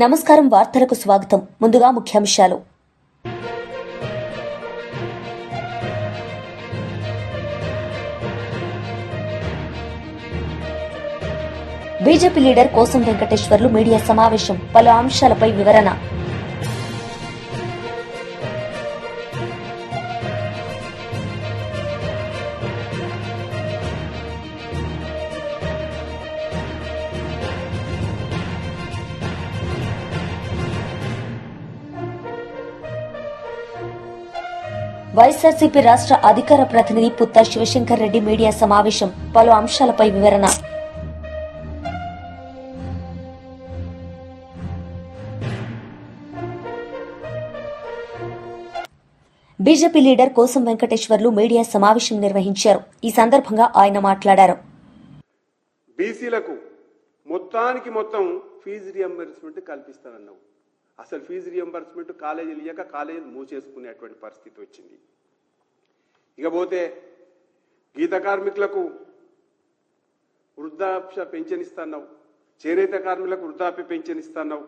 నమస్కారం. వార్తలకు స్వాగతం. ముందుగా ముఖ్యాంశాలు. బీజేపీ లీడర్ కోసం వెంకటేశ్వర్లు మీడియా సమావేశం. పలు అంశాలపై వివరణ. వైఎస్ఆర్సీపీ రాష్ట్ర అధికార ప్రతినిధి పుత్త శివశంకర్ రెడ్డి మీడియా సమావేశం. పలు అంశాలపై వివరణ. బీజేపీ లీడర్ కోసం వెంకటేశ్వర్లు మీడియా సమావేశం నిర్వహించారు. ఈ సందర్భంగా ఆయన మాట్లాడారు. బీసీలకు మొత్తం ఫీజు రియంబర్స్మెంట్ కల్పిస్తానన్నావు. అసలు ఫీజు రియంబర్స్మెంట్ కాలేజీలు ఇయ్యక కాలేజీలు మూసేసుకునేటువంటి పరిస్థితి వచ్చింది. ఇకపోతే గీత కార్మికులకు వృద్ధాప్య పెన్షన్ ఇస్తున్నావు, చేనేత కార్మికులకు వృద్ధాప్య పెన్షన్ ఇస్తున్నావు,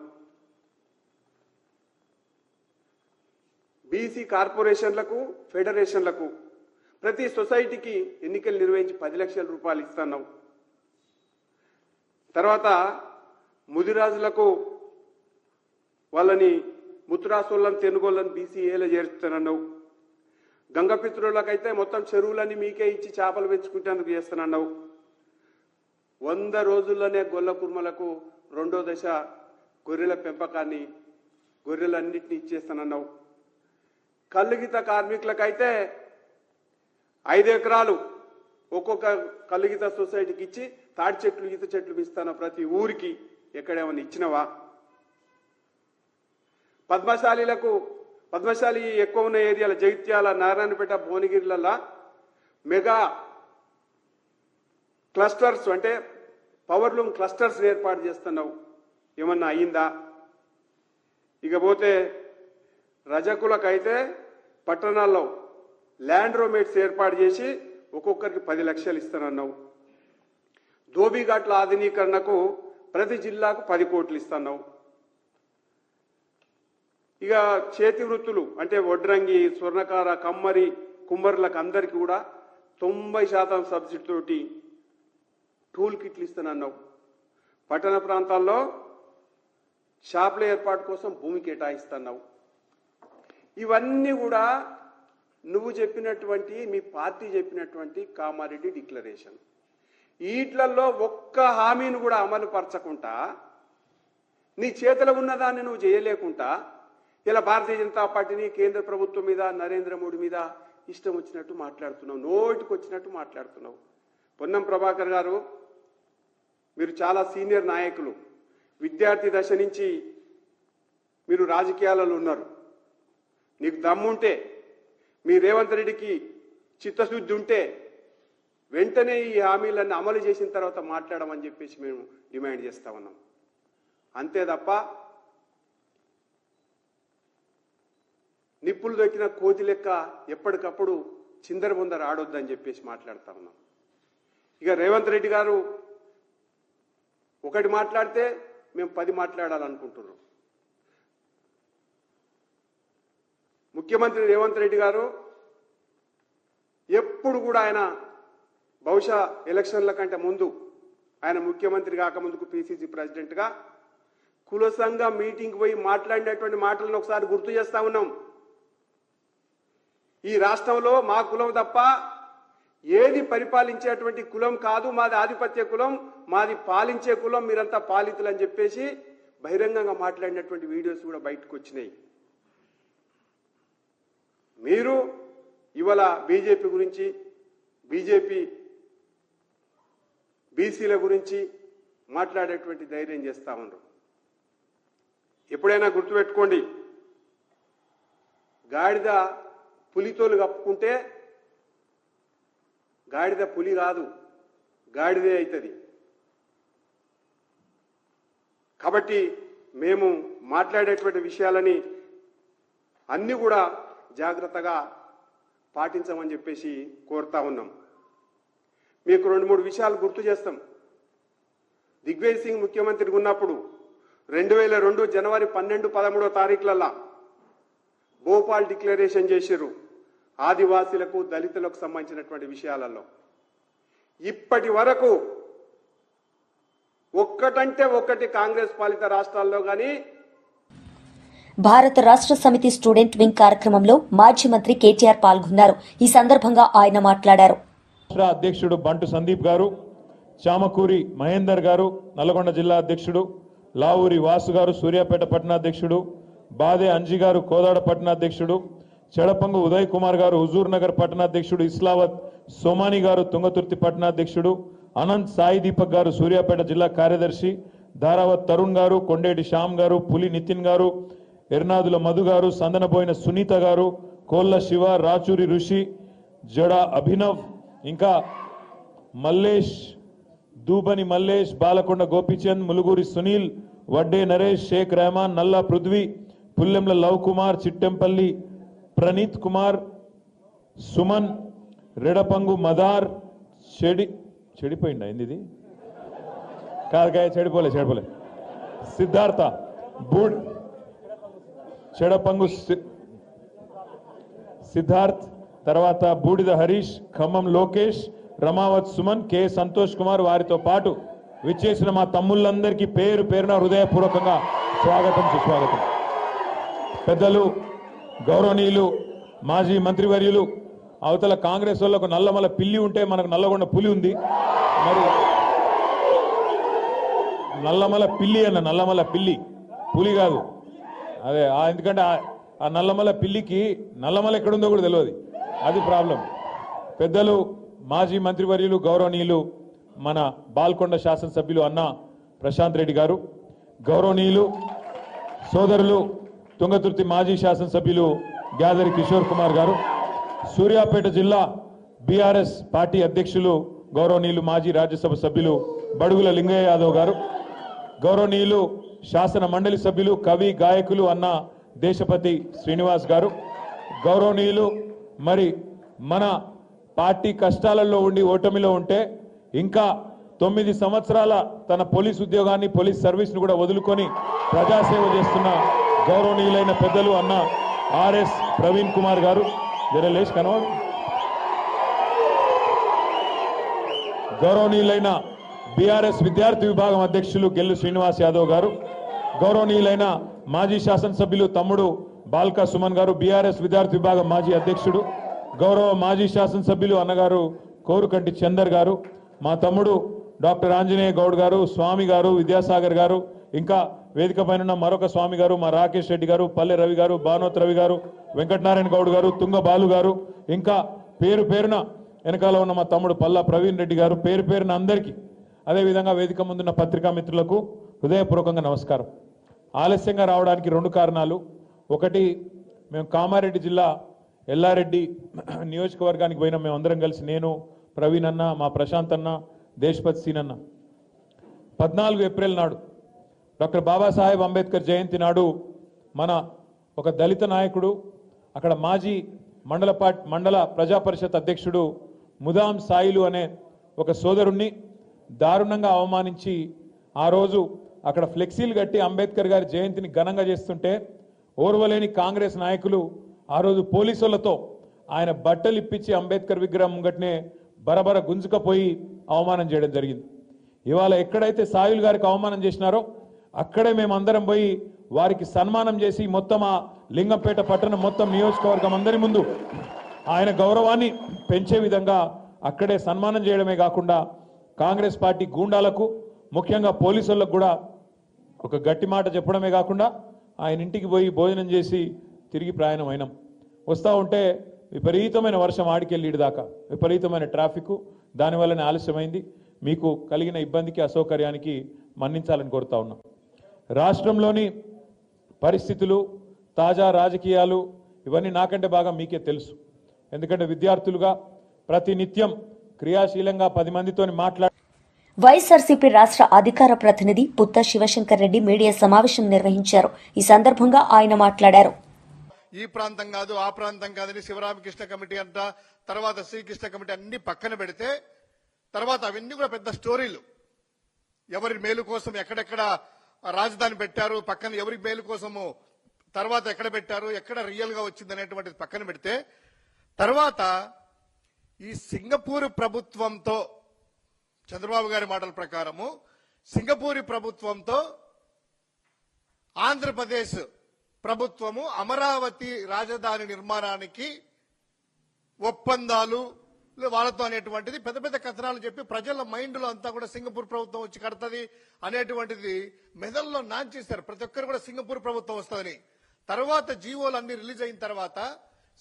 బీసీ కార్పొరేషన్లకు ఫెడరేషన్లకు ప్రతి సొసైటీకి ఎన్నికలు నిర్వహించి 10 లక్షల రూపాయలు ఇస్తున్నావు. తర్వాత ముదిరాజులకు వాళ్ళని ముత్తురాసోళ్ళని తెనుగోళ్ళని బీసీఏలో చేరుస్తానన్నావు. గంగపిత్రులకైతే మొత్తం చెరువులన్నీ మీకే ఇచ్చి చేపలు పెంచుకుంటేందుకు చేస్తానన్నావు. 100 రోజుల్లోనే గొల్ల కుర్మలకు 2వ దశ గొర్రెల పెంపకాన్ని గొర్రెలన్నింటినీ ఇచ్చేస్తానన్నావు. కల్లుగీత కార్మికులకైతే 5 ఎకరాలు ఒక్కొక్క కల్లుగీత సొసైటీకి ఇచ్చి తాడి చెట్లు ఈత చెట్లు ఇస్తాను ప్రతి ఊరికి. ఎక్కడేమన్నా ఇచ్చినవా? పద్మశాలి ఎక్కువ ఉన్న ఏరియాల జగిత్యాల, నారాయణపేట, భువనగిరిలలో మెగా క్లస్టర్స్ అంటే పవర్లూమ్ క్లస్టర్స్ ఏర్పాటు చేస్తున్నావు. ఏమన్నా అయిందా? ఇకపోతే రజకులకైతే పట్టణాల్లో ల్యాండ్ రోమేట్స్ ఏర్పాటు చేసి ఒక్కొక్కరికి 10 లక్షలు ఇస్తానన్నావు. ధోబీఘాట్ల ఆధునీకరణకు ప్రతి జిల్లాకు 10 కోట్లు ఇస్తున్నావు. ఇక చేతి వృత్తులు అంటే వడ్రంగి, స్వర్ణకార, కమ్మరి, కుమ్మరులకు అందరికీ కూడా 90% సబ్సిడీ తోటి టూల్ కిట్లు ఇస్తానన్నావు. పట్టణ ప్రాంతాల్లో షాపుల ఏర్పాటు కోసం భూమి కేటాయిస్తున్నావు. ఇవన్నీ కూడా నువ్వు చెప్పినటువంటి, మీ పార్టీ చెప్పినటువంటి కామారెడ్డి డిక్లరేషన్. వీటిలలో ఒక్క హామీని కూడా అమలు పరచకుండా, నీ చేతిలో ఉన్నదాన్ని నువ్వు చేయలేకుండా ఇలా భారతీయ జనతా పార్టీని, కేంద్ర ప్రభుత్వం మీద, నరేంద్ర మోడీ మీద ఇష్టం వచ్చినట్టు మాట్లాడుతున్నావు, నోటికి వచ్చినట్టు మాట్లాడుతున్నావు. పొన్నం ప్రభాకర్ గారు, మీరు చాలా సీనియర్ నాయకులు. విద్యార్థి దశ నుంచి మీరు రాజకీయాలలో ఉన్నారు. నీకు దమ్ముంటే, మీ రేవంత్ రెడ్డికి చిత్తశుద్ధి ఉంటే వెంటనే ఈ హామీలన్నీ అమలు చేసిన తర్వాత మాట్లాడమని చెప్పేసి మేము డిమాండ్ చేస్తా ఉన్నాం. అంతే తప్ప నిప్పులు దొక్కిన కోతి లెక్క ఎప్పటికప్పుడు చిందరబొందర ఆడొద్దని చెప్పేసి మాట్లాడుతా ఉన్నాం. ఇక రేవంత్ రెడ్డి గారు ఒకటి మాట్లాడితే మేము 10 మాట్లాడాలనుకుంటున్నాం. ముఖ్యమంత్రి రేవంత్ రెడ్డి గారు ఎప్పుడు కూడా ఆయన బహుశా ఎలక్షన్ల కంటే ముందు, ఆయన ముఖ్యమంత్రి కాకముందుకు పిసిసి ప్రెసిడెంట్గా కుల సంఘ మీటింగ్కి పోయి మాట్లాడినటువంటి మాటలను ఒకసారి గుర్తు చేస్తా ఉన్నాం. ఈ రాష్ట్రంలో మా కులం తప్ప ఏది పరిపాలించేటువంటి కులం కాదు, మాది ఆధిపత్య కులం, మాది పాలించే కులం, మీరంతా పాలితులు అని చెప్పేసి బహిరంగంగా మాట్లాడినటువంటి వీడియోస్ కూడా బయటకు వచ్చినాయి. మీరు ఇవాళ బీజేపీ గురించి, బీజేపీ బీసీల గురించి మాట్లాడేటువంటి ధైర్యం చేస్తా ఉన్నారు. ఎప్పుడైనా గుర్తుపెట్టుకోండి, గాడిద పులితోలు కప్పుకుంటే గాడిద పులి కాదు, గాడిదే అవుతుంది. కాబట్టి మేము మాట్లాడేటువంటి విషయాలని అన్ని కూడా జాగ్రత్తగా పాటించమని చెప్పేసి కోరుతా ఉన్నాం. మీకు 2-3 విషయాలు గుర్తు చేస్తాం. దిగ్విజయ్ సింగ్ ముఖ్యమంత్రిగా ఉన్నప్పుడు 2002 జనవరి 12, 13 తారీఖులలో భోపాల్ డిక్లరేషన్ చేశారు ఆదివాసీలకు దళితులకు సంబంధించినటువంటి విషయాలలో. ఇప్పటి వరకు ఒక్కటంటే ఒక్కటి కాంగ్రెస్ పాలిత రాష్ట్రాల్లో గాని. భారత రాష్ట్ర సమితి స్టూడెంట్ వింగ్ కార్యక్రమంలో మాజీ మంత్రి కేటీఆర్ పాల్గొన్నారు. ఈ సందర్భంగా ఆయన మాట్లాడారు. రాష్ట్ర అధ్యక్షుడు బంటు సందీప్ గారు, చామకూరి మహేందర్ గారు నల్గొండ జిల్లా అధ్యక్షుడు, లావూరి వాసు గారు సూర్యాపేట పట్టణాధ్యక్షుడు, బాదే అంజి గారు కోదాడ పట్టణాధ్యక్షుడు, చెడపంగు ఉదయ్ కుమార్ గారు హుజూర్ నగర్ పట్టణాధ్యక్షుడు, ఇస్లావత్ సోమాని గారు తుంగతుర్తి పట్టణాధ్యక్షుడు, అనంత్ సాయి దీపక్ గారు సూర్యాపేట జిల్లా కార్యదర్శి, ధారావత్ తరుణ్ గారు, కొండేటి శ్యామ్ గారు, పులి నితిన్ గారు, ఎర్నాదుల మధు గారు, సందనబోయిన సునీత గారు, కోళ్ల శివ, రాచూరి ఋషి, జడ అభినవ్, ఇంకా మల్లేష్, దూబని మల్లేష్, బాలకొండ గోపీచంద్, ములుగూరి సునీల్, వడ్డే నరేష్, షేక్ రెహమాన్, నల్లా పృథ్వీ, పుల్లెంల లవ్ కుమార్, చిట్టెంపల్లి ప్రణీత్ కుమార్, సుమన్, రెడపంగు మదార్, చెడిపోయిందా ఇది కాదు చెడిపోలే సిద్ధార్థ, చెడపంగు సిద్ధార్థ్, తర్వాత బూడిద హరీష్, ఖమ్మం లోకేష్, రమావత్ సుమన్, కె సంతోష్ కుమార్, వారితో పాటు విచ్చేసిన మా తమ్ముళ్ళందరికీ పేరు పేరున హృదయపూర్వకంగా స్వాగతం సుస్వాగతం. పెద్దలు గౌరవనీయులు మాజీ మంత్రివర్యులు, అవతల కాంగ్రెస్ వాళ్ళకు నల్లమల పిల్లి ఉంటే మనకు నల్లగొండ పులి ఉంది. మరి నల్లమల పిల్లి అన్న, నల్లమల పిల్లి పులి కాదు అదే. ఎందుకంటే ఆ నల్లమల పిల్లికి నల్లమల ఎక్కడుందో కూడా తెలియదు, అది ప్రాబ్లం. పెద్దలు మాజీ మంత్రివర్యులు గౌరవనీయులు మన బాల్కొండ శాసనసభ్యులు అన్న ప్రశాంత్ రెడ్డి గారు, గౌరవనీయులు సోదరులు తుంగతుర్తి మాజీ శాసనసభ్యులు గ్యాదరి కిషోర్ కుమార్ గారు, సూర్యాపేట జిల్లా బీఆర్ఎస్ పార్టీ అధ్యక్షులు గౌరవనీయులు మాజీ రాజ్యసభ సభ్యులు బడుగుల లింగయ్య యాదవ్ గారు, గౌరవనీయులు శాసన మండలి సభ్యులు కవి గాయకులు అన్న దేశపతి శ్రీనివాస్ గారు, గౌరవనీయులు మరి మన పార్టీ కష్టాలలో ఉండి ఓటమిలో ఉంటే ఇంకా 9 సంవత్సరాల తన పోలీస్ ఉద్యోగాన్ని పోలీస్ సర్వీస్ను కూడా వదులుకొని ప్రజాసేవ చేస్తున్న గౌరవనీయులైన పెద్దలు అన్న ఆర్ఎస్ ప్రవీణ్ కుమార్ గారు, జరలేష్ కనవాడు, గౌరవనీయులైన బీఆర్ఎస్ విద్యార్థి విభాగం అధ్యక్షులు గెల్లు శ్రీనివాస్ యాదవ్ గారు, గౌరవనీయులైన మాజీ శాసనసభ్యులు తమ్ముడు బాల్కా సుమన్ గారు, బీఆర్ఎస్ విద్యార్థి విభాగం మాజీ అధ్యక్షుడు, గౌరవ మాజీ శాసనసభ్యులు అన్నగారు కోరుకంటి చందర్ గారు, మా తమ్ముడు డాక్టర్ ఆంజనేయ గౌడ్ గారు, స్వామి గారు, విద్యాసాగర్ గారు, ఇంకా వేదిక పైన మరొక స్వామి గారు, మా రాకేష్ రెడ్డి గారు, పల్లె రవి గారు, బానోత్ రవి గారు, వెంకటనారాయణ గౌడ్ గారు, తుంగ బాలు గారు, ఇంకా పేరు పేరున వెనకాల ఉన్న మా తమ్ముడు పల్లా ప్రవీణ్ రెడ్డి గారు, పేరు పేరున అందరికీ, అదేవిధంగా వేదిక ముందున్న పత్రికా మిత్రులకు హృదయపూర్వకంగా నమస్కారం. ఆలస్యంగా రావడానికి 2 కారణాలు. ఒకటి, మేము కామారెడ్డి జిల్లా ఎల్లారెడ్డి నియోజకవర్గానికి పోయినా మేమందరం కలిసి, నేను, ప్రవీణ్ అన్న, మా ప్రశాంత్ అన్న, దేశపతి సీనన్న. 14 ఏప్రిల్ నాడు డాక్టర్ బాబాసాహెబ్ అంబేద్కర్ జయంతి నాడు మన ఒక దళిత నాయకుడు, అక్కడ మాజీ మండల ప్రజా పరిషత్ అధ్యక్షుడు ముదాం సాయిలు అనే ఒక సోదరుణ్ణి దారుణంగా అవమానించి ఆ రోజు అక్కడ ఫ్లెక్సీలు కట్టి అంబేద్కర్ గారి జయంతిని ఘనంగా చేస్తుంటే ఓర్వలేని కాంగ్రెస్ నాయకులు ఆ రోజు పోలీసులతో ఆయన బట్టలు ఇప్పించి అంబేద్కర్ విగ్రహం ముంగట్నే బరబర గుంజుకపోయి అవమానం చేయడం జరిగింది. ఇవాళ ఎక్కడైతే సాయుల్ గారికి అవమానం చేసినారో అక్కడే మేమందరం పోయి వారికి సన్మానం చేసి మొత్తం ఆ లింగంపేట పట్టణం మొత్తం నియోజకవర్గం అందరి ముందు ఆయన గౌరవాన్ని పెంచే విధంగా అక్కడే సన్మానం చేయడమే కాకుండా కాంగ్రెస్ పార్టీ గూండాలకు ముఖ్యంగా పోలీసులకు కూడా ఒక గట్టి మాట చెప్పడమే కాకుండా ఆయన ఇంటికి పోయి భోజనం చేసి తిరిగి ప్రయాణం అయినాం. వస్తూ ఉంటే విపరీతమైన వర్షం ఆడికెళ్ళి దాకా విపరీతమైన ట్రాఫిక్, దానివల్లనే ఆలస్యమైంది. మీకు కలిగిన ఇబ్బందికి అసౌకర్యానికి మన్నించాలని కోరుతా ఉన్నాం. రాష్ట్రంలోని పరిస్థితులు, తాజా రాజకీయాలు ఇవన్నీ నాకంటే బాగా మీకే తెలుసు. ఎందుకంటే విద్యార్థులుగా ప్రతినిత్యం క్రియాశీలంగా 10 మందితో మాట్లాడి వైఎస్ఆర్సీపీ రాష్ట్ర అధికార ప్రతినిధి పుత్త శివశంకర్ రెడ్డి మీడియా సమావేశం నిర్వహించారు. ఈ సందర్భంగా ఆయన మాట్లాడారు. ఈ ప్రాంతం కాదు, ఆ ప్రాంతం కాదని శివరామకృష్ణ కమిటీ అంట, తర్వాత శ్రీకృష్ణ కమిటీ అన్ని పక్కన పెడితే తర్వాత అవన్నీ కూడా పెద్ద స్టోరీలు. ఎవరి మేలు కోసం ఎక్కడెక్కడ రాజధాని పెట్టారు, పక్కన ఎవరి బెయిల్ కోసము తర్వాత ఎక్కడ పెట్టారు, ఎక్కడ రియల్ గా వచ్చింది అనేటువంటిది పక్కన పెడితే, తర్వాత ఈ సింగపూర్ ప్రభుత్వంతో చంద్రబాబు గారి మాటల ప్రకారము సింగపూర్ ప్రభుత్వంతో ఆంధ్రప్రదేశ్ ప్రభుత్వము అమరావతి రాజధాని నిర్మాణానికి ఒప్పందాలు వాళ్ళతో అనేటువంటిది పెద్ద పెద్ద కథనాలు చెప్పి ప్రజల మైండ్ లో అంతా కూడా సింగపూర్ ప్రభుత్వం వచ్చి కడతది అనేటువంటిది మెదల్లో నాంచేశారు. ప్రతి ఒక్కరు కూడా సింగపూర్ ప్రభుత్వం వస్తుందని. తర్వాత జీవోలు అన్ని రిలీజ్ అయిన తర్వాత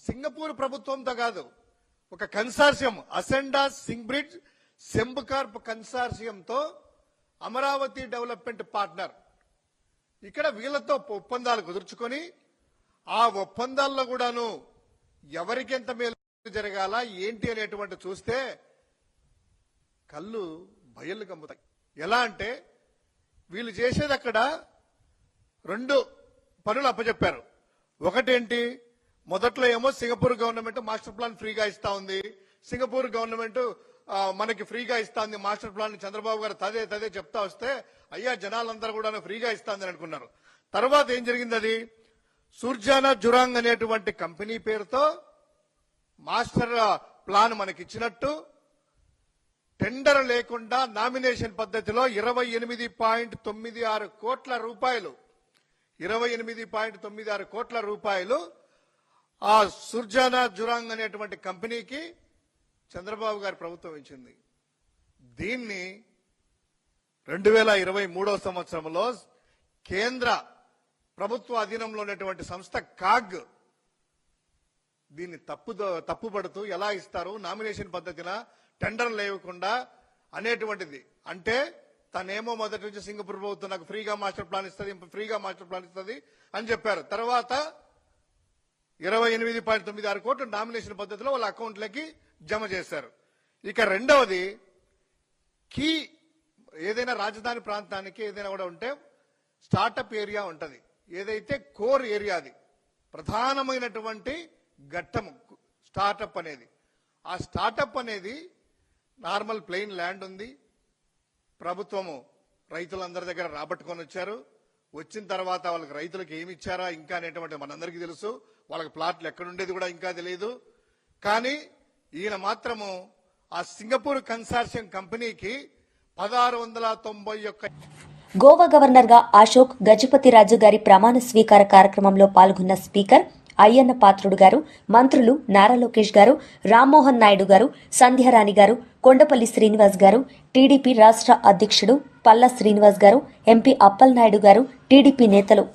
సింగపూర్ ప్రభుత్వంతో కాదు, ఒక కన్సార్షియం అసెండా సింగ్బ్రిడ్జ్ సెంబకార్ప్ కన్సార్షియంతో అమరావతి డెవలప్మెంట్ పార్ట్నర్ ఇక్కడ వీళ్ళతో ఒప్పందాలు కుదుర్చుకొని ఆ ఒప్పందాల్లో కూడాను ఎవరికి ఎంత మేలు జరగాల ఏంటి అనేటువంటి చూస్తే కళ్ళు బయళ్ళు కమ్ముతాయి. ఎలా అంటే వీళ్ళు చేసేది అక్కడ 2 పనులు అప్పచెప్పారు. ఒకటేంటి, మొదట్లో ఏమో సింగపూర్ గవర్నమెంట్ మాస్టర్ ప్లాన్ ఫ్రీగా ఇస్తా ఉంది, సింగపూర్ గవర్నమెంట్ మనకి ఫ్రీగా ఇస్తాంది మాస్టర్ ప్లాన్ చంద్రబాబు గారు తదే చెప్తా వస్తే అయ్యా జనాలందరూ కూడా ఫ్రీగా ఇస్తాందని అనుకున్నారు. తర్వాత ఏం జరిగింది, అది సుర్జానా జురాంగ్ అనేటువంటి కంపెనీ పేరుతో మాస్టర్ ప్లాన్ మనకి ఇచ్చినట్టు టెండర్ లేకుండా నామినేషన్ పద్ధతిలో 28.96 కోట్ల రూపాయలు 28.96 కోట్ల రూపాయలు ఆ సుర్జానా జురాంగ్ అనేటువంటి కంపెనీకి చంద్రబాబు గారి ప్రభుత్వం ఇచ్చింది. దీన్ని 2023 సంవత్సరంలో కేంద్ర ప్రభుత్వ అధీనంలో ఉన్నటువంటి సంస్థ కాగ్ దీన్ని తప్పుపడుతూ ఎలా ఇస్తారు నామినేషన్ పద్ధతిన టెండర్ లేకుండా అనేటువంటిది. అంటే తనేమో మొదటి నుంచి సింగపూర్ ప్రభుత్వం నాకు ఫ్రీగా మాస్టర్ ప్లాన్ ఇస్తుంది అని చెప్పారు. తర్వాత 28.96 కోట్లు నామినేషన్ పద్ధతిలో వాళ్ళ అకౌంట్లకి జమ చేశారు. ఇక రెండవది, కీ ఏదైనా రాజధాని ప్రాంతానికి ఏదైనా కూడా ఉంటే స్టార్టప్ ఏరియా ఉంటది, ఏదైతే కోర్ ఏరియా అది ప్రధానమైనటువంటి ఘట్టం స్టార్టప్ అనేది. ఆ స్టార్టప్ అనేది నార్మల్ ప్లెయిన్ ల్యాండ్ ఉంది, ప్రభుత్వము రైతులందరి దగ్గర రాబట్టుకొని వచ్చారు. వచ్చిన తర్వాత వాళ్ళకి రైతులకు ఏమి ఇచ్చారా ఇంకా అనేటువంటి మనందరికీ తెలుసు, వాళ్ళకి ప్లాట్లు ఎక్కడుండేది కూడా ఇంకా తెలియదు. కానీ ఈయన మాత్రము ఆ సింగపూర్ కన్సార్షియం కంపెనీకి 1691 గోవా గవర్నర్ గా అశోక్ గజపతిరాజు గారి ప్రమాణ స్వీకార కార్యక్రమంలో పాల్గొన్న స్పీకర్ అయ్యన్న పాత్రుడు గారు, మంత్రులు నారా లోకేష్ గారు, రామ్మోహన్ నాయుడు గారు, సంధ్యారాణి గారు, కొండపల్లి శ్రీనివాస్ గారు, టీడీపీ రాష్ట్ర అధ్యక్షుడు పల్లా శ్రీనివాస్ గారు, ఎంపీ అప్పలనాయుడు గారు, టీడీపీ నేతలు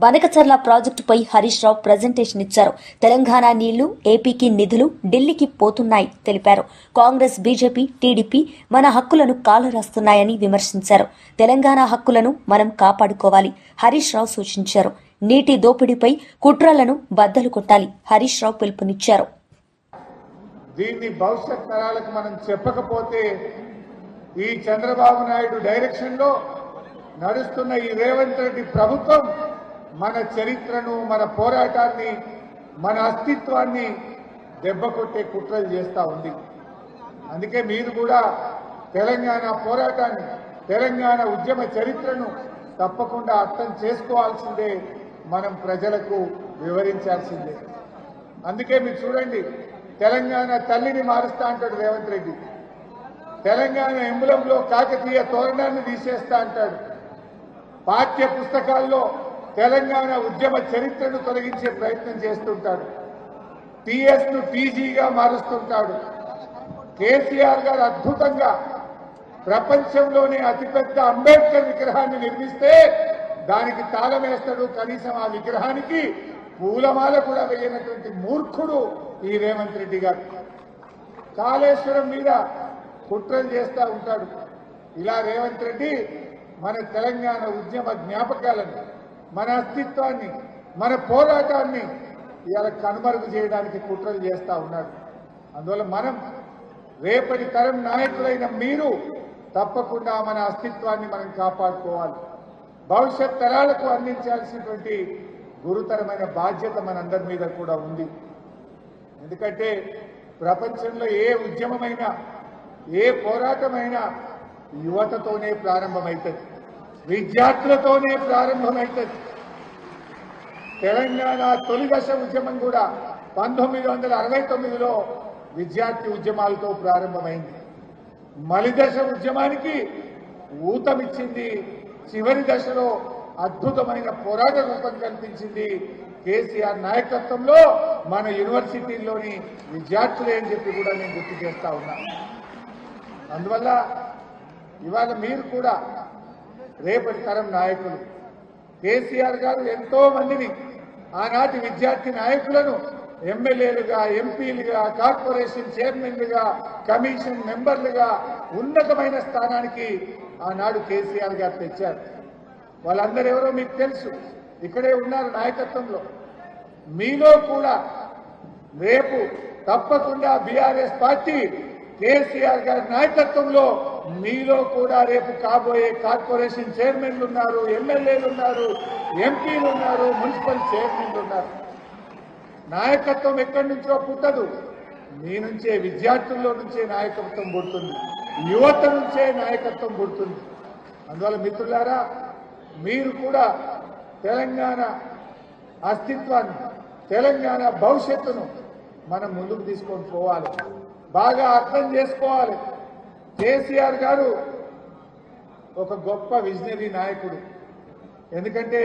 బనకచర్ల ప్రాజెక్టుపై హరీష్ రావు ప్రజెంటేషన్ ఇచ్చారు. తెలంగాణ నీళ్లు ఏపీకి నిధులు ఢిల్లీకి పోతున్నాయి తెలిపారు. కాంగ్రెస్, బీజేపీ, టీడీపీ మన హక్కులను కాలరాస్తున్నాయని విమర్శించారు. తెలంగాణ హక్కులను మనం కాపాడుకోవాలి హరీష్ రావు సూచించారు. నీటి దోపిడీపై కుట్రలను బద్దలు కొట్టాలి హరీష్ రావు పిలుపునిచ్చారు. దీన్ని భవిష్యత్ తరాలకు మనం చెప్పకపోతే ఈ చంద్రబాబు నాయుడు డైరెక్షన్ లో నడుస్తున్న ఈ రేవంత్ రెడ్డి ప్రభుత్వం మన చరిత్రను, మన పోరాటాన్ని, మన అస్తిత్వాన్ని దెబ్బకొట్టే కుట్రలు చేస్తా ఉంది. అందుకే మీరు కూడా తెలంగాణ పోరాటాన్ని, తెలంగాణ ఉద్యమ చరిత్రను తప్పకుండా అర్థం చేసుకోవాల్సిందే, మనం ప్రజలకు వివరించాల్సిందే. అందుకే మీరు చూడండి, తెలంగాణ తల్లిని మారుస్తా అంటాడు రేవంత్ రెడ్డి, తెలంగాణ ఎంబులంలో కాకతీయ తోరణాన్ని తీసేస్తా అంటాడు, పాఠ్య పుస్తకాల్లో తెలంగాణ ఉద్యమ చరిత్రను తొలగించే ప్రయత్నం చేస్తుంటాడు, టీఎస్ ను టీజీగా మారుస్తుంటాడు. కేసీఆర్ గారు అద్భుతంగా ప్రపంచంలోనే అతిపెద్ద అంబేద్కర్ విగ్రహాన్ని నిర్మిస్తే దానికి తాళం వేస్తాడు, కనీసం ఆ విగ్రహానికి పూలమాల కూడా వేయనటువంటి మూర్ఖుడు ఈ రేవంత్ రెడ్డి గారు. కాళేశ్వరం మీద కుట్రలు చేస్తూ ఉంటాడు. ఇలా రేవంత్ రెడ్డి మన తెలంగాణ ఉద్యమ జ్ఞాపకాలను, మన అస్తిత్వాన్ని, మన పోరాటాన్ని ఇవాళ కనుమరుగు చేయడానికి కుట్రలు చేస్తూ ఉన్నాడు. అందువల్ల మనం రేపటి తరం నాయకులైన మీరు తప్పకుండా మన అస్తిత్వాన్ని మనం కాపాడుకోవాలి. భవిష్యత్ తరాలకు అందించాల్సినటువంటి గురుతరమైన బాధ్యత మనందరి మీద కూడా ఉంది. ఎందుకంటే ప్రపంచంలో ఏ ఉద్యమమైనా, ఏ పోరాటమైనా యువతతోనే ప్రారంభమవుతుంది, విద్యార్థులతోనే ప్రారంభమవుతుంది. తెలంగాణ తొలి దశ ఉద్యమం కూడా 1969లో విద్యార్థి ఉద్యమాలతో ప్రారంభమైంది. మలిదశ ఉద్యమానికి ఊతమిచ్చింది, చివరి దశలో అద్భుతమైన పోరాట రూపం కల్పించింది కేసీఆర్ నాయకత్వంలో మన యూనివర్సిటీల్లోని విద్యార్థులే అని చెప్పి కూడా నేను గుర్తు చేస్తా ఉన్నా. అందువల్ల ఇవాళ మీరు కూడా రేపటి తరం నాయకులు. కేసీఆర్ గారు ఎంతో మందిని, ఆనాటి విద్యార్థి నాయకులను ఎమ్మెల్యేలుగా, ఎంపీలుగా, కార్పొరేషన్ చైర్మన్లుగా, కమిషన్ మెంబర్లుగా ఉన్నతమైన స్థానానికి ఆనాడు కేసీఆర్ గారు తెచ్చారు. వాళ్ళందరూ ఎవరో మీకు తెలుసు, ఇక్కడే ఉన్నారు నాయకత్వంలో. మీలో కూడా రేపు తప్పకుండా బీఆర్ఎస్ పార్టీ కేసీఆర్ గారి నాయకత్వంలో మీలో కూడా రేపు కాబోయే కార్పొరేషన్ చైర్మన్లు ఉన్నారు, ఎమ్మెల్యేలు ఉన్నారు, ఎంపీలు ఉన్నారు, మున్సిపల్ చైర్మన్లు ఉన్నారు. నాయకత్వం ఎక్కడి నుంచో పుట్టదు, మీ నుంచే, విద్యార్థుల్లో నుంచే నాయకత్వం పుడుతుంది, యువత నుంచే నాయకత్వం పుడుతుంది. అందువల్ల మిత్రులారా, మీరు కూడా తెలంగాణ అస్తిత్వాన్ని, తెలంగాణ భవిష్యత్తును మనం ముందుకు తీసుకొని పోవాలి, బాగా అర్థం చేసుకోవాలి. కేసీఆర్ గారు ఒక గొప్ప విజనరీ నాయకుడు. ఎందుకంటే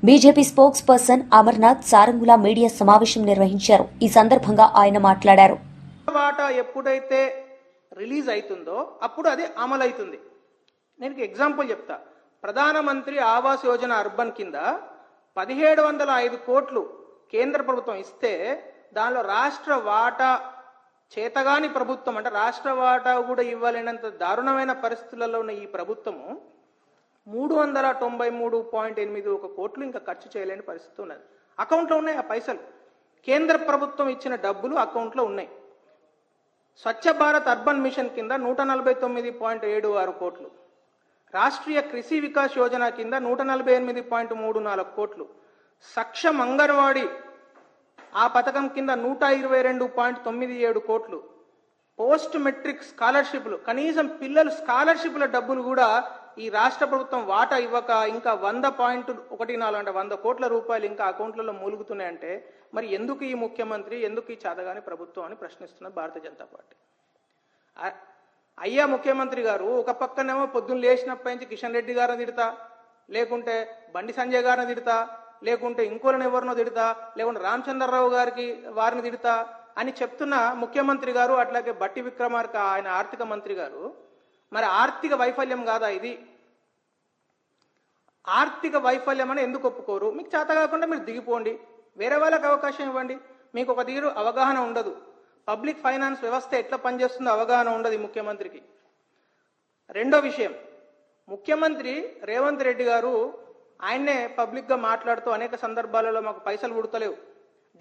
BJP spokesperson Amarnath Sarangula media సమావేశం నిర్వహించారు. ఈ సందర్భంగా ఆయన మాట్లాడారు. వాటా ఎప్పుడైతే రిలీజ్ అవుతుందో అప్పుడు అది అమలవుతుంది. నేను ఎగ్జాంపుల్ చెప్తా. ప్రధానమంత్రి ఆవాస్ యోజన అర్బన్ కింద 1705 కోట్లు కేంద్ర ప్రభుత్వం ఇస్తే దానిలో రాష్ట్ర వాటా చేతగాని ప్రభుత్వం, అంటే రాష్ట్ర వాటా కూడా ఇవ్వలేనంత దారుణమైన పరిస్థితులలో ఉన్న ఈ ప్రభుత్వము 393.81 కోట్లు ఇంకా ఖర్చు చేయలేని పరిస్థితి ఉన్నది. అకౌంట్లో ఉన్నాయి ఆ పైసలు, కేంద్ర ప్రభుత్వం ఇచ్చిన డబ్బులు అకౌంట్లో ఉన్నాయి. స్వచ్ఛ భారత్ అర్బన్ మిషన్ కింద 149.76 కోట్లు, రాష్ట్రీయ కృషి వికాస్ యోజన కింద 148.34 కోట్లు, సక్షం అంగన్వాడీ ఆ పథకం కింద 122.97 కోట్లు, పోస్ట్ మెట్రిక్ స్కాలర్షిప్లు, కనీసం పిల్లలు స్కాలర్షిప్ల డబ్బులు కూడా ఈ రాష్ట్ర ప్రభుత్వం వాటా ఇవ్వక ఇంకా 100.14 అంటే 100 కోట్ల రూపాయలు ఇంకా అకౌంట్లలో మూలుగుతున్నాయంటే మరి ఎందుకు ఈ ముఖ్యమంత్రి, ఎందుకు ఈ చాదగాని ప్రభుత్వం అని ప్రశ్నిస్తున్న భారతీయ జనతా పార్టీ. అయ్యా ముఖ్యమంత్రి గారు, ఒక పక్కనేమో పొద్దున్న లేచినప్పటి నుంచి కిషన్ రెడ్డి గారిని తిడతా, లేకుంటే బండి సంజయ్ గారిని తిడతా, లేకుంటే ఇంకోళ్ళని ఎవరినో తిడతా, లేకుంటే రామచంద్రరావు గారికి వారిని తిడతా అని చెప్తున్న ముఖ్యమంత్రి గారు, అట్లాగే బట్టి విక్రమార్క ఆయన ఆర్థిక మంత్రి గారు, మరి ఆర్థిక వైఫల్యం కాదా ఇది? ఆర్థిక వైఫల్యం అని ఎందుకు ఒప్పుకోరు? మీకు చేత కాకుండా మీరు దిగిపోండి, వేరే వాళ్ళకి అవకాశం ఇవ్వండి. మీకు ఒక తీరు అవగాహన ఉండదు, పబ్లిక్ ఫైనాన్స్ వ్యవస్థ ఎట్లా పనిచేస్తుందో అవగాహన ఉండదు ఈ ముఖ్యమంత్రికి. రెండో విషయం, ముఖ్యమంత్రి రేవంత్ రెడ్డి గారు ఆయన్నే పబ్లిక్గా మాట్లాడుతూ అనేక సందర్భాలలో మాకు పైసలు పుడతలేవు,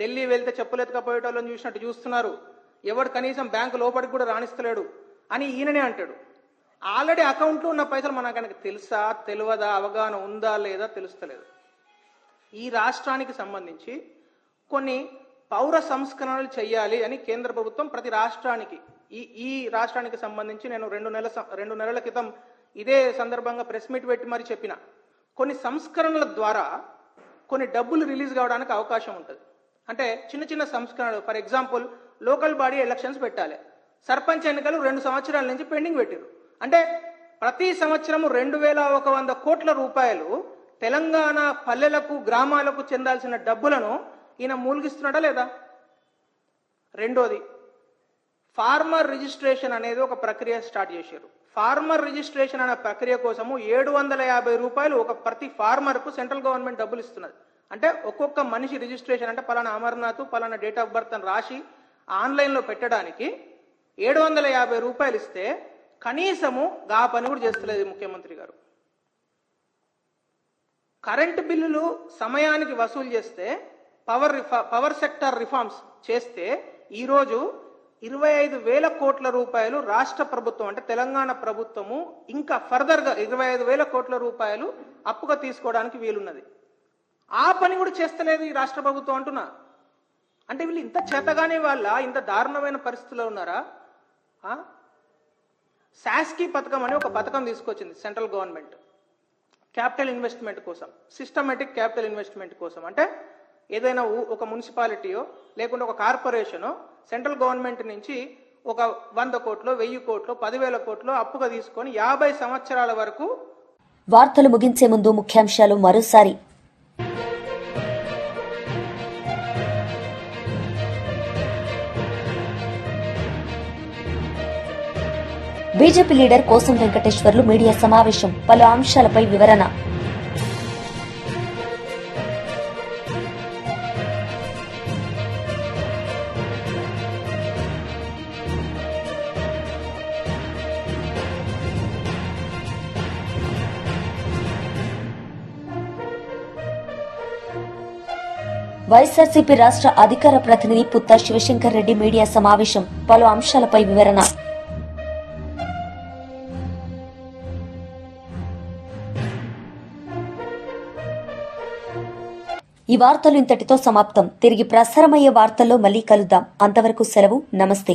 ఢిల్లీ వెళ్తే చెప్పులు ఎత్తుకపోయేటోళ్ళని చూసినట్టు చూస్తున్నారు, ఎవడు కనీసం బ్యాంకు లోపలికి కూడా రాణిస్తలేడు అని ఈయననే అంటాడు. ఆల్రెడీ అకౌంట్లో ఉన్న పైసలు మనకు తెలుసా తెలియదా, అవగాహన ఉందా లేదా తెలుస్తలేదు. ఈ రాష్ట్రానికి సంబంధించి కొన్ని పౌర సంస్కరణలు చేయాలి అని కేంద్ర ప్రభుత్వం ప్రతి రాష్ట్రానికి, ఈ రాష్ట్రానికి సంబంధించి నేను 2 నెలల క్రితం ఇదే సందర్భంగా ప్రెస్ మీట్ పెట్టి మరి చెప్పిన, కొన్ని సంస్కరణల ద్వారా కొన్ని డబ్బులు రిలీజ్ కావడానికి అవకాశం ఉంటుంది. అంటే చిన్న చిన్న సంస్కరణలు, for example local body elections పెట్టాలి, సర్పంచ్ ఎన్నికలు 2 సంవత్సరాల నుంచి పెండింగ్ పెట్టారు. అంటే ప్రతి సంవత్సరం 2100 కోట్ల రూపాయలు తెలంగాణ పల్లెలకు గ్రామాలకు చెందాల్సిన డబ్బులను ఈయన మూలిగిస్తున్నాడా లేదా? రెండోది, ఫార్మర్ రిజిస్ట్రేషన్ అనేది ఒక ప్రక్రియ స్టార్ట్ చేశారు. ఫార్మర్ రిజిస్ట్రేషన్ అనే ప్రక్రియ కోసము 750 రూపాయలు ఒక ప్రతి ఫార్మర్కు సెంట్రల్ గవర్నమెంట్ డబ్బులు ఇస్తున్నది. అంటే ఒక్కొక్క మనిషి రిజిస్ట్రేషన్ అంటే పలానా అమర్నాథ్ పలానా డేట్ ఆఫ్ బర్త్ అని రాసి ఆన్లైన్లో పెట్టడానికి 750 రూపాయలు ఇస్తే కనీసము గా పని కూడా చేస్తలేదు ముఖ్యమంత్రి గారు. కరెంటు బిల్లులు సమయానికి వసూలు చేస్తే, పవర్ సెక్టర్ రిఫార్మ్స్ చేస్తే ఈరోజు 25,000 కోట్ల రూపాయలు రాష్ట్ర ప్రభుత్వం అంటే తెలంగాణ ప్రభుత్వము ఇంకా ఫర్దర్గా 25,000 కోట్ల రూపాయలు అప్పుగా తీసుకోవడానికి వీలున్నది. ఆ పని కూడా చేస్తలేదు ఈ రాష్ట్ర ప్రభుత్వం అంటున్నా. అంటే వీళ్ళు ఇంత చేతగానే వాళ్ళ ఇంత దారుణమైన పరిస్థితిలో ఉన్నారా? శాస్కీ పథకం అని ఒక పథకం తీసుకొచ్చింది సెంట్రల్ గవర్నమెంట్, క్యాపిటల్ ఇన్వెస్ట్మెంట్ కోసం, సిస్టమేటిక్ క్యాపిటల్ ఇన్వెస్ట్మెంట్ కోసం. అంటే ఏదైనా ఒక మున్సిపాలిటీయో లేకుంటే ఒక కార్పొరేషనో సెంట్రల్ గవర్నమెంట్ నుంచి ఒక 100 కోట్లు 1000 కోట్లు 10,000 కోట్లు అప్పుగా తీసుకొని 50 సంవత్సరాల వరకు. వార్తలు ముగించే ముందు ముఖ్యాంశాలు మరోసారి. బీజేపీ లీడర్ కోసం వెంకటేశ్వర్లు మీడియా సమావేశం, పలు అంశాలపై వివరణ. వైఎస్ఆర్సీపీ రాష్ట్ర అధికార ప్రతినిధి పుత్తా శివశంకర్ రెడ్డి మీడియా సమావేశం, పలు అంశాలపై వివరణ. ఈ వార్తలు ఇంతటితో సమాప్తం. తిరిగి ప్రసారమయ్యే వార్తల్లో మళ్లీ కలుద్దాం. అంతవరకు సెలవు. నమస్తే.